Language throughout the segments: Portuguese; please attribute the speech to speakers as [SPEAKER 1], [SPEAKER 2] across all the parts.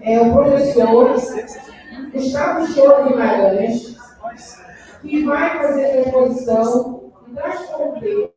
[SPEAKER 1] é o professor Gustavo Choro Guimarães, que vai fazer a exposição das fronteiras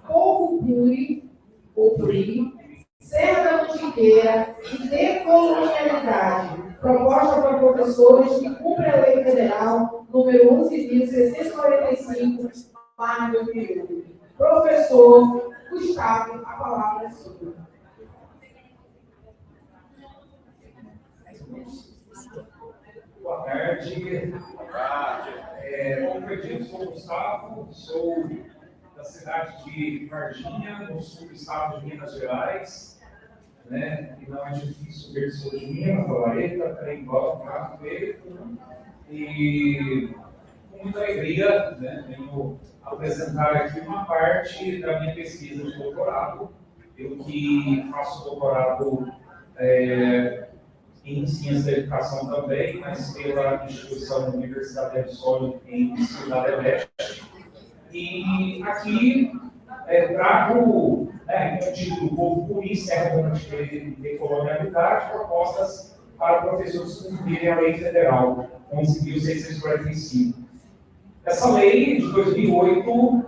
[SPEAKER 1] Povo Puri, ou Puri, Serra da Mantiqueira e Decolonialidade, proposta para professores que cumprem a Lei Federal número 11.645, lá em 2001. Professor Gustavo, a palavra é sua.
[SPEAKER 2] Boa tarde. Como foi dito, sou o Gustavo, sou da cidade de Varginha, no sul do estado de Minas Gerais. E não é difícil ver que sou de Minas, Lavareta, Trembão, Mato Verde. E com muita alegria, venho apresentar aqui uma parte da minha pesquisa de doutorado. Eu que faço doutorado em Ciência da Educação também, mas pela instituição Universidade do Sol em Cidade Leste. E aqui trago o título Povo Puri, Serra da Mantiqueira e Decolonialidade, propostas para professores cumprirem a Lei Federal 11.645. Essa lei de 2008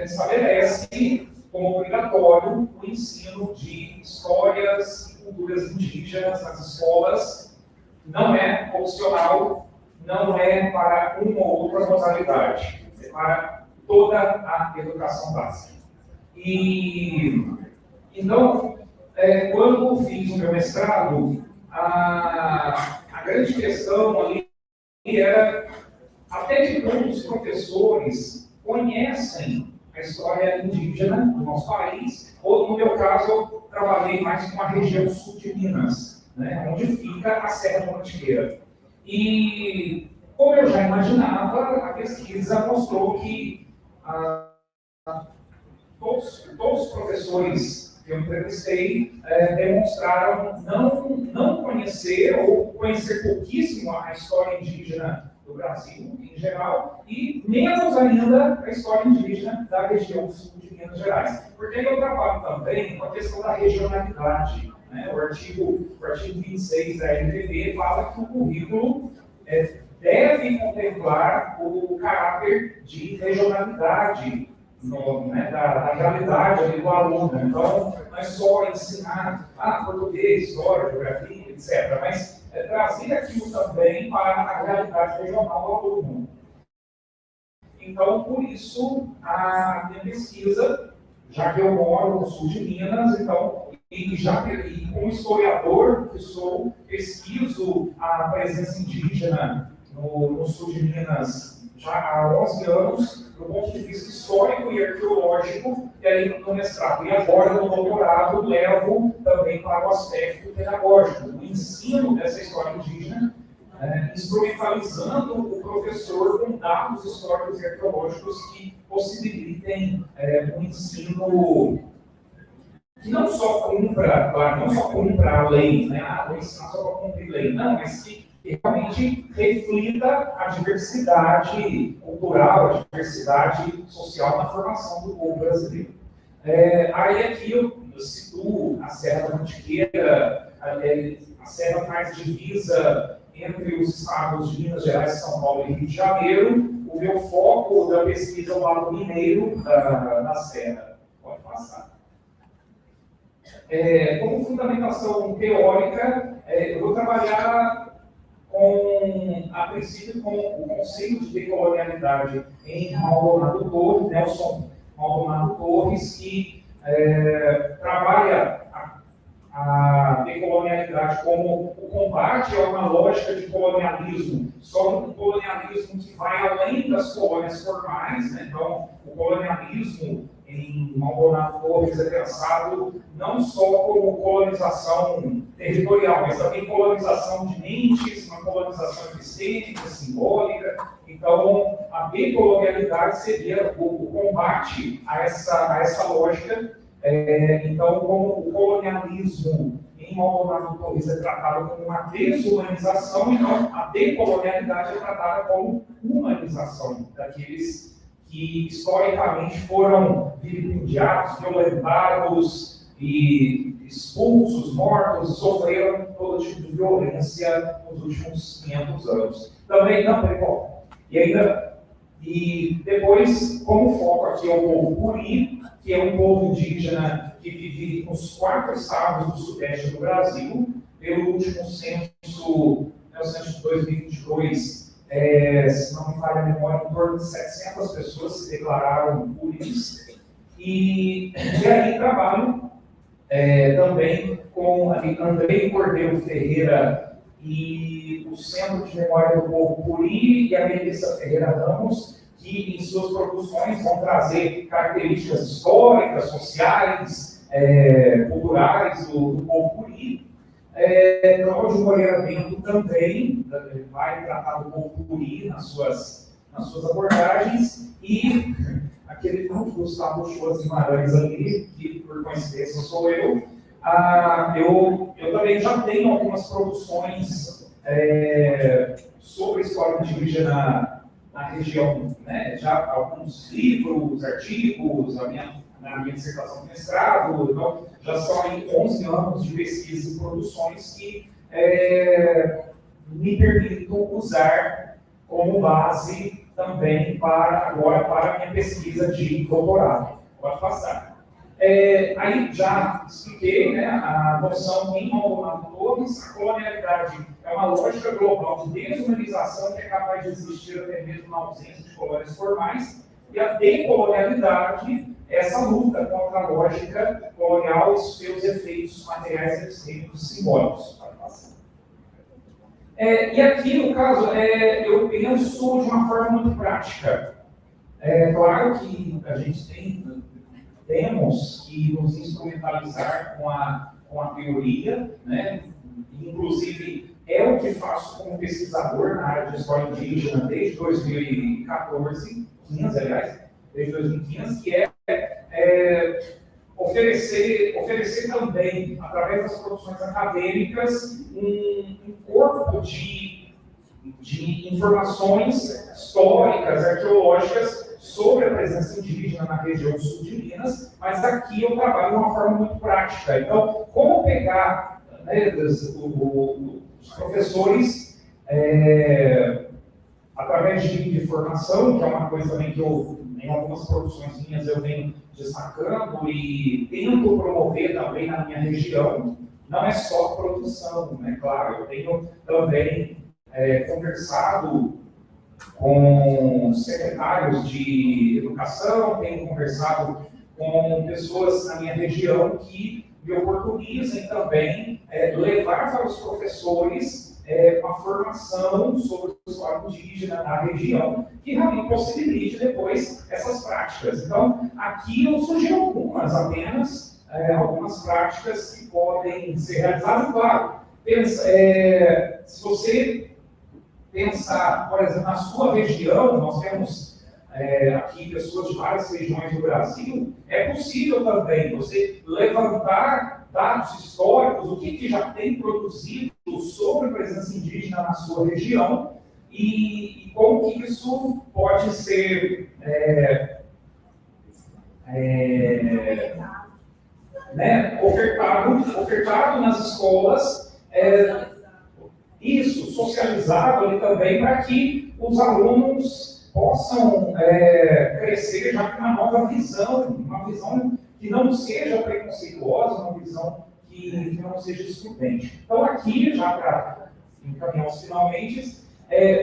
[SPEAKER 2] estabelece como obrigatório o ensino de histórias e culturas indígenas nas escolas. Não é opcional, não é para uma ou outra modalidade, é para toda a educação básica. E então, quando fiz o meu mestrado, a grande questão ali era até que ponto os professores conhecem a história indígena do nosso país, ou no meu caso, eu trabalhei mais com a região sul de Minas, onde fica a Serra da Mantiqueira. E, como eu já imaginava, a pesquisa mostrou que todos os professores que eu entrevistei demonstraram não conhecer ou conhecer pouquíssimo a história indígena do Brasil em geral e menos ainda a história indígena da região sul de Minas Gerais. Porque eu trabalho também com a questão da regionalidade. O artigo 26 da LPB fala que o currículo deve contemplar o caráter de regionalidade da realidade ali do aluno. Então, não é só ensinar português, história, geografia, etc., mas trazer aquilo também para a realidade regional do aluno. Então, por isso, a minha pesquisa, já que eu moro no sul de Minas, então, e como historiador que sou, pesquiso a presença indígena no sul de Minas já há 11 anos, do ponto de vista histórico e arqueológico, e aí no mestrado. E agora, no doutorado, levo também para o aspecto pedagógico, o ensino dessa história indígena, instrumentalizando o professor com dados históricos e arqueológicos que possibilitem um ensino que não só cumpra, claro, não só cumpra a lei, vou ensinar só para cumprir a lei, não, mas que realmente reflita a diversidade cultural, a diversidade social na formação do povo brasileiro. Aí aqui eu situo a Serra da Mantiqueira, a Serra faz divisa entre os estados de Minas Gerais, São Paulo e Rio de Janeiro. O meu foco da pesquisa é o lado mineiro da Serra. Pode passar. Como fundamentação teórica, eu vou trabalhar a princípio, com o conceito de decolonialidade em Maldonado Torres, Nelson Maldonado Torres, que trabalha a decolonialidade como o combate a uma lógica de colonialismo, só um colonialismo que vai além das colônias formais. Então, o colonialismo em Maldonado Torres é pensado não só como colonização territorial, mas também colonização de mentes, uma colonização epistêmica, simbólica. Então, a decolonialidade seria o combate a essa lógica. Então, como o colonialismo em Maldonado Torres é tratado como uma desumanização, então a decolonialidade é tratada como humanização daqueles que historicamente foram vilipendiados, violentados e expulsos, mortos, sofreram todo tipo de violência nos últimos 500 anos. Também não tem foco. E depois, como foco aqui é o povo Curi, que é um povo indígena que vive nos 4 estados do sudeste do Brasil. Pelo último censo, o censo de 2022, se não me falha a memória, em torno de 700 pessoas se declararam Curis. E aí trabalho também com Andrei Cordeiro Ferreira e o Centro de Memória do Povo Curi e a Melissa Ferreira Ramos, que em suas produções vão trazer características históricas, sociais, culturais do povo Curi. Cláudio Moreira Bento também vai tratar do povo Curi nas suas abordagens, e aquele Gustavo Schwartz Guimarães ali, que por coincidência sou eu. Eu também já tenho algumas produções sobre história indígena na região, né? Já alguns livros, artigos, na minha dissertação de mestrado, então já são aí 11 anos de pesquisa e produções que me permitem usar como base também para a minha pesquisa de doutorado. Pode passar. Aí já expliquei, né, a noção em Maldonado Torres. A colonialidade é uma lógica global de desumanização que é capaz de existir até mesmo na ausência de colônias formais, e a decolonialidade é essa luta contra a lógica colonial e seus efeitos materiais, extremos e simbólicos. Pode passar. E aqui, no caso, eu penso de uma forma muito prática. Claro que a gente temos que nos instrumentalizar com a teoria, né? Inclusive, é o que faço como pesquisador na área de história indígena desde 2014, 15, aliás, desde 2015, que oferecer também, através das produções acadêmicas, um corpo de informações históricas, arqueológicas, sobre a presença indígena na região sul de Minas, mas aqui eu trabalho de uma forma muito prática. Então, como pegar, né, os professores, através de formação, que é uma coisa também que em algumas produções minhas eu venho destacando e tento promover também na minha região, não é só produção, né? Claro, eu tenho também conversado com secretários de educação, tenho conversado com pessoas na minha região que me oportunizem também levar para os professores uma formação sobre o história indígena na região, que realmente possibilite depois essas práticas. Então, aqui eu sugiro apenas algumas práticas que podem ser realizadas. Claro, se você pensar, por exemplo, na sua região, nós temos aqui pessoas de várias regiões do Brasil, é possível também você levantar dados históricos, o que já tem produzido sobre a presença indígena na sua região e como que isso pode ser ofertado nas escolas, isso, socializado ali também, para que os alunos possam crescer já com uma nova visão, uma visão que não seja preconceituosa, uma visão que não seja excludente. Então, aqui, já para encaminhar os finalmente,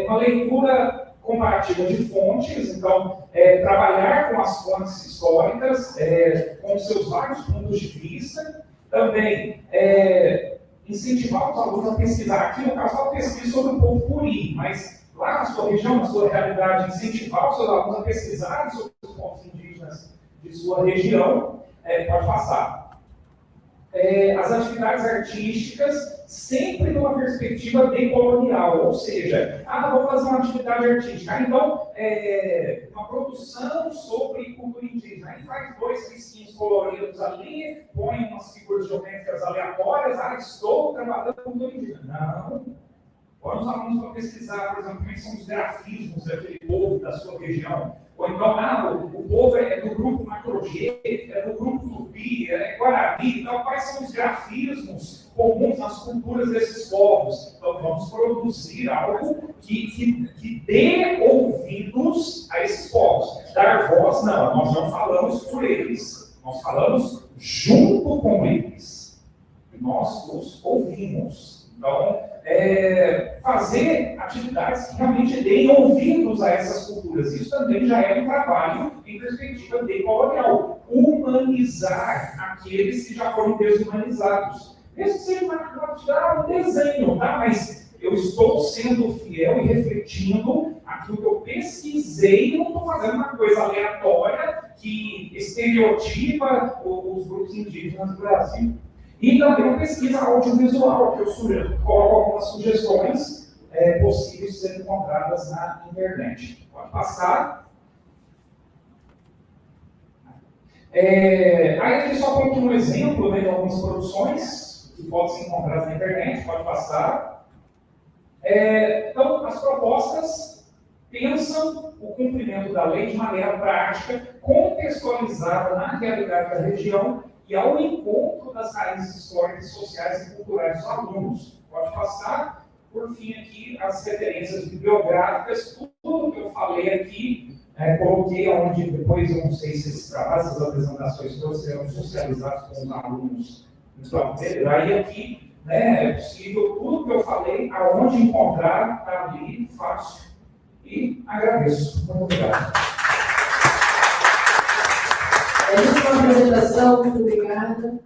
[SPEAKER 2] uma leitura comparativa de fontes, então, trabalhar com as fontes históricas, com seus vários pontos de vista, também incentivar os alunos a pesquisar. Aqui, no caso, a pesquisa sobre o povo Curi, mas lá na sua região, na sua realidade, incentivar os seus alunos a pesquisar sobre os povos indígenas de sua região. Pode passar. As atividades artísticas sempre numa perspectiva decolonial, ou seja, vou fazer uma atividade artística, então, uma produção sobre cultura indígena, aí faz 2 risquinhos coloridos ali, põe umas figuras geométricas aleatórias, estou trabalhando com cultura indígena. Não, põe os alunos para pesquisar, por exemplo, quem são os grafismos daquele povo da sua região. Ou então, o povo é do grupo Macro-G, é do grupo Tupi, é Guarani. Então, quais são os grafismos comuns nas culturas desses povos? Então, vamos produzir algo que dê ouvidos a esses povos. Dar voz, não, nós não falamos por eles, nós falamos junto com eles. Nós os ouvimos. Então, fazer atividades que realmente deem ouvidos a essas culturas. Isso também já é um trabalho em perspectiva decolonial. Humanizar aqueles que já foram desumanizados. Mesmo que seja um desenho, tá? Mas eu estou sendo fiel e refletindo aquilo que eu pesquisei, não estou fazendo uma coisa aleatória que estereotipa os grupos indígenas do Brasil. E também a pesquisa audiovisual, que eu coloco algumas sugestões possíveis de serem encontradas na internet. Pode passar. Aí aqui só coloquei um exemplo, né, de algumas produções que podem ser encontradas na internet. Pode passar. Então, as propostas pensam o cumprimento da lei de maneira prática, contextualizada na realidade da região, e ao encontro das raízes históricas, sociais e culturais dos alunos. Pode passar, por fim, aqui as referências bibliográficas, tudo que eu falei aqui, coloquei onde depois, eu não sei se esses trabalhos, essas apresentações todas serão socializados com os alunos. Então, aí aqui, é possível, tudo que eu falei, aonde encontrar, está ali, fácil. E agradeço. Muito obrigado.
[SPEAKER 1] É uma apresentação, muito obrigada.